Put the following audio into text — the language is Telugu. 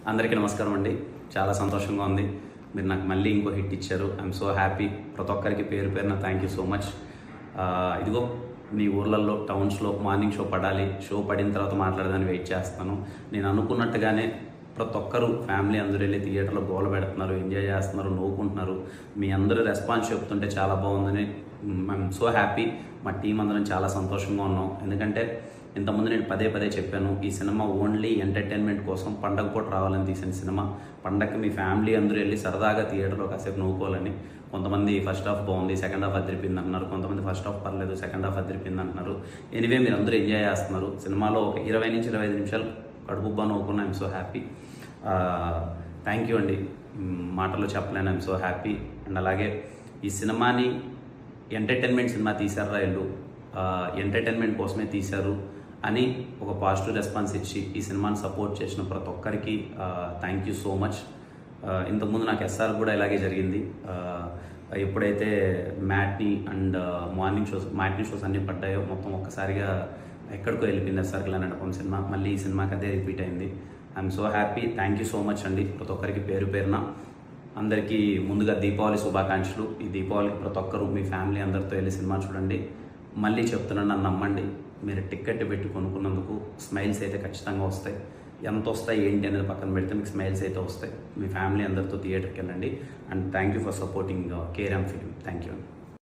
అందరికీ నమస్కారం అండి. చాలా సంతోషంగా ఉంది. మీరు నాకు మళ్ళీ ఇంకో హిట్ ఇచ్చారు. I'm so happy. ప్రతి ఒక్కరికి పేరు పేరున థ్యాంక్ యూ సో మచ్. ఇదిగో మీ ఊర్లలో టౌన్స్లో మార్నింగ్ షో పడాలి, షో పడిన తర్వాత మాట్లాడదాన్ని వెయిట్ చేస్తాను. నేను అనుకున్నట్టుగానే ప్రతి ఒక్కరు ఫ్యామిలీ అందరూ వెళ్ళి థియేటర్లో గోల పెడుతున్నారు, ఎంజాయ్ చేస్తున్నారు, నవ్వుకుంటున్నారు. మీ అందరూ రెస్పాన్స్ చెప్తుంటే చాలా బాగుందని ఐఎమ్ సో హ్యాపీ. మా టీం అందరం చాలా సంతోషంగా ఉన్నాం. ఎందుకంటే ఇంతకుముందు నేను పదే పదే చెప్పాను, ఈ సినిమా ఓన్లీ ఎంటర్టైన్మెంట్ కోసం పండగ పూట రావాలని తీసిన సినిమా. పండగకి మీ ఫ్యామిలీ అందరూ వెళ్ళి సరదాగా థియేటర్లో కాసేపు నవ్వుకోవాలని. కొంతమంది ఫస్ట్ హాఫ్ బాగుంది, సెకండ్ హాఫ్ అదిరిపోయింది అంటున్నారు. కొంతమంది ఫస్ట్ హాఫ్ పర్లేదు, సెకండ్ హాఫ్ అదిరిపోయింది అంటున్నారు. ఎనీవే మీరు అందరూ ఎంజాయ్ చేస్తున్నారు. సినిమాలో ఒక 20 నుంచి 25 నిమిషాలు కడుపుబ్బా నవ్వుకున్నా. I'm so happy. Thank you అండి. మాటల్లో చెప్పలేను. I'm so happy. అండ్ అలాగే ఈ సినిమాని ఎంటర్టైన్మెంట్ సినిమా తీశారా వీళ్ళు, ఎంటర్టైన్మెంట్ కోసమే తీశారు అని ఒక పాజిటివ్ రెస్పాన్స్ ఇచ్చి ఈ సినిమాని సపోర్ట్ చేసిన ప్రతి ఒక్కరికి థ్యాంక్ యూ సో మచ్. ఇంతకుముందు నాకు ఎస్ఆర్ కూడా ఇలాగే జరిగింది. ఎప్పుడైతే మ్యాట్ని అండ్ మ్యాట్ని షోస్ అన్నీ పడ్డాయో మొత్తం ఒక్కసారిగా ఎక్కడికో వెళ్ళిపోయింది ఎస్ఆర్కి నడపం సినిమా. మళ్ళీ ఈ సినిమాకి అదే రిపీట్ అయింది. I'm so happy. Thank you so much అండి ప్రతి ఒక్కరికి పేరు పేరున. అందరికీ ముందుగా దీపావళి శుభాకాంక్షలు. ఈ దీపావళికి ప్రతి ఒక్కరు మీ ఫ్యామిలీ అందరితో వెళ్ళి సినిమా చూడండి. మళ్ళీ చెప్తున్నాను, నన్ను నమ్మండి. మీరు టికెట్ పెట్టి కొనుక్కున్నందుకు స్మైల్స్ అయితే ఖచ్చితంగా వస్తాయి. ఎంత వస్తాయి ఏంటి అనేది పక్కన పెడితే మీకు స్మైల్స్ అయితే వస్తాయి. మీ ఫ్యామిలీ అందరితో థియేటర్కి వెళ్ళండి. And thank you for supporting KRM film. Thank you.